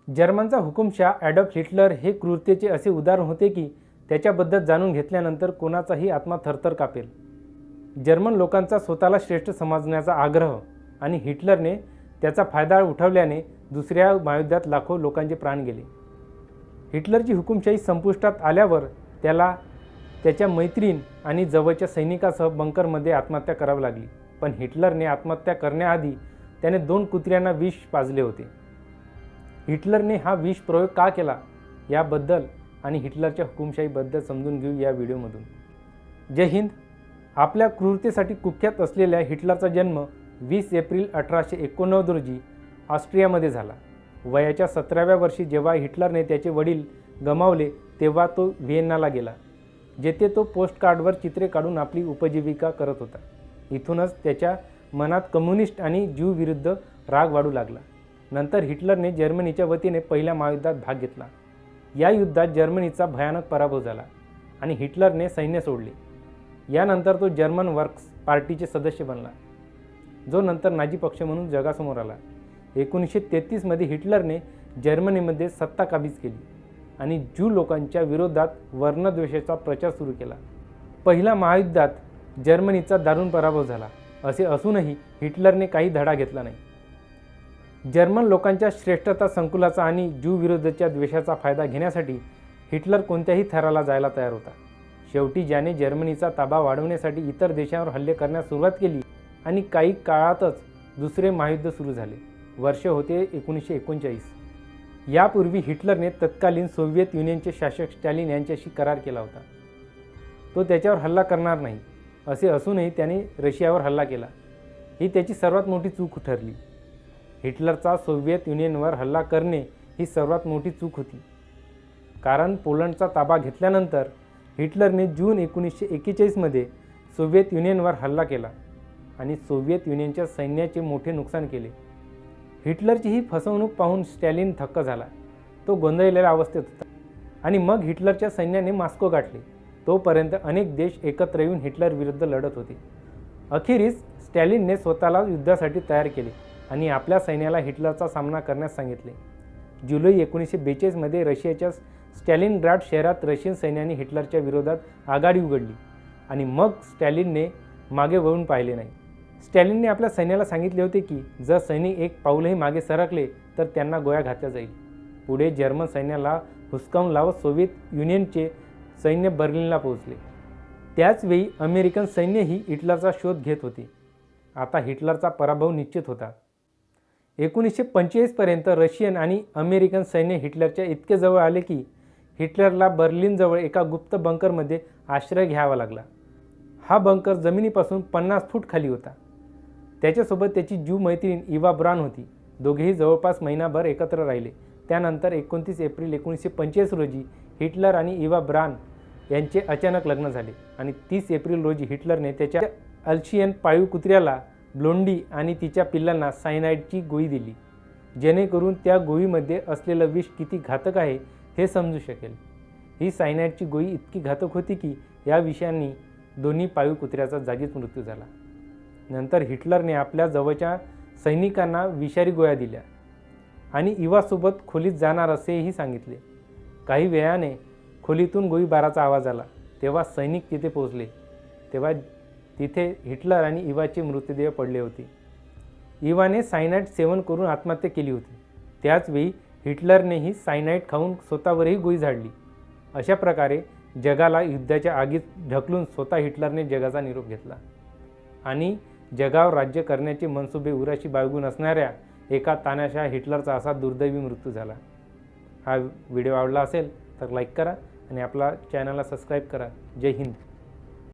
जर्मनचा हुकुमशाह Adolf Hitler हे क्रूरतेचे असे उदाहरण होते की त्याच्याबद्दल जाणून घेतल्यानंतर कोणाचाही आत्मा थरथर कापेल। जर्मन लोकांचा स्वतःला श्रेष्ठ समजण्याचा आग्रह आणि हिटलरने त्याचा फायदा उठवल्याने दुसऱ्या महायुद्धात लाखो लोकांचे प्राण गेले। हिटलरची हुकुमशाही संपुष्टात आल्यावर त्याला त्याच्या मैत्रीण आणि जवळच्या सैनिकासह बंकरमध्ये आत्महत्या करावी लागली। पण हिटलरने आत्महत्या करण्याआधी त्याने 2 कुत्र्यांना विष पाजले होते। हिटलरने हा विष प्रयोग का केला याबद्दल आणि हिटलरच्या हुकुमशाहीबद्दल समजून घेऊ या व्हिडिओमधून। जय हिंद। आपल्या क्रूरतेसाठी कुख्यात असलेल्या हिटलरचा जन्म 20 एप्रिल 1889 रोजी ऑस्ट्रियामध्ये झाला। वयाच्या 17व्या वर्षी जेव्हा हिटलरने त्याचे वडील गमावले तेव्हा तो व्हिएन्नाला गेला, जेथे तो पोस्टकार्डवर चित्रे काढून आपली उपजीविका करत होता। इथूनच त्याच्या मनात कम्युनिस्ट आणि ज्यू विरुद्ध राग वाढू लागला। नंतर हिटलरने जर्मनीच्या वतीने पहिल्या महायुद्धात भाग घेतला। या युद्धात जर्मनीचा भयानक पराभव झाला आणि हिटलरने सैन्य सोडले। यानंतर तो जर्मन वर्क्स पार्टीचे सदस्य बनला, जो नंतर नाझी पक्ष म्हणून जगासमोर आला। 1933 मध्ये हिटलरने जर्मनीमध्ये सत्ता काबीज केली आणि ज्यू लोकांच्या विरोधात वर्णद्वेषाचा प्रचार सुरू केला। पहिल्या महायुद्धात जर्मनीचा दारुण पराभव झाला। असे असूनही हिटलरने काही धडा घेतला नाही। जर्मन लोकांच्या श्रेष्ठता संकुलाचा आणि ज्यू विरोधाच्या द्वेषाचा फायदा घेण्यासाठी हिटलर कोणत्याही थराला जायला तयार होता। शेवटी ज्याने जर्मनीचा ताबा वाढवण्यासाठी इतर देशांवर हल्ले करण्यास सुरुवात केली आणि काही काळातच दुसरे महायुद्ध सुरू झाले। वर्ष होते 1939। यापूर्वी हिटलरने तत्कालीन सोव्हिएत युनियनचे शासक स्टॅलिन यांच्याशी करार केला होता। तो त्याच्यावर हल्ला करणार नाही असे असूनही त्याने रशियावर हल्ला केला। ही त्याची सर्वात मोठी चूक ठरली। हिटलरचा सोव्हिएत युनियनवर हल्ला करणे ही सर्वात मोठी चूक होती, कारण पोलंडचा ताबा घेतल्यानंतर हिटलरने जून 1941 मध्ये सोव्हिएत युनियनवर हल्ला केला आणि सोव्हिएत युनियनच्या सैन्याचे मोठे नुकसान केले। हिटलरची ही फसवणूक पाहून स्टॅलिन थक्क झाला। तो गोंधळलेल्या अवस्थेत होता आणि मग हिटलरच्या सैन्याने मॉस्को गाठले। तोपर्यंत अनेक देश एकत्र येऊन हिटलर विरुद्ध लढत होते। अखेरीस स्टॅलिनने स्वतःला युद्धासाठी तयार केले आणि आपल्या सैन्याला हिटलरचा सामना करण्यास सांगितले। जुलै 1942 मध्ये रशियाच्या स्टॅलिनग्राड शहरात रशियन सैन्याने हिटलरच्या विरोधात आघाडी उघडली आणि मग स्टॅलिनने मागे वळून पाहिले नाही। स्टॅलिनने आपल्या सैन्याला सांगितले होते की जर सैनिक एक पाऊलही मागे सरकले तर त्यांना गोळ्या घातल्या जाईल। पुढे जर्मन सैन्याला हुसकावून लावत सोव्हिएत युनियनचे सैन्य बर्लिनला पोहोचले। त्याचवेळी अमेरिकन सैन्यही हिटलरचा शोध घेत होते। आता हिटलरचा पराभव निश्चित होता। 1945 पर्यंत रशियन आणि अमेरिकन सैन्य हिटलरच्या इतके जवळ आले की हिटलरला बर्लिनजवळ एका गुप्त बंकरमध्ये आश्रय घ्यावा लागला। हा बंकर जमिनीपासून 50 फूट खाली होता। त्याच्यासोबत त्याची ज्यू मैत्रीण इवा ब्रान होती। दोघेही जवळपास महिनाभर एकत्र राहिले। त्यानंतर 29 एप्रिल 1945 रोजी हिटलर आणि इवा ब्रान यांचे अचानक लग्न झाले आणि 30 एप्रिल रोजी हिटलरने त्याच्या अल्शियन पाळीव कुत्र्याला ब्लोंडी आणि तिच्या पिल्लांना सायनाइडची गोळी दिली, जेणेकरून त्या गोळीमध्ये असलेलं विष किती घातक आहे हे समजू शकेल। ही सायनाइडची गोळी इतकी घातक होती की या विषाने दोन्ही पाळीव कुत्र्याचा जागीच मृत्यू झाला। नंतर हिटलरने आपल्या जवळच्या सैनिकांना विषारी गोळ्या दिल्या आणि इवासोबत खोलीत जाणार असेही सांगितले। काही वेळाने खोलीतून गोळीबाराचा आवाज आला। तेव्हा सैनिक तिथे पोहोचले तेव्हा तिथे हिटलर आणि इवाचे मृतदेह पडले होते। इवाने सायनाइड सेवन करून आत्महत्या केली होती। त्याचवेळी हिटलरनेही सायनाइड खाऊन स्वतःवरही गोळी झाडली। अशा प्रकारे जगाला युद्धाच्या आगीत ढकलून स्वतः हिटलरने जगाचा निरोप घेतला आणि जगावर राज्य करण्याचे मनसुबे उराशी बाळगून असणाऱ्या एका तानाशाह हिटलरचा असा दुर्दैवी मृत्यू झाला। हा व्हिडिओ आवडला असेल तर लाईक करा आणि आपला चॅनलला सबस्क्राईब करा। जय हिंद।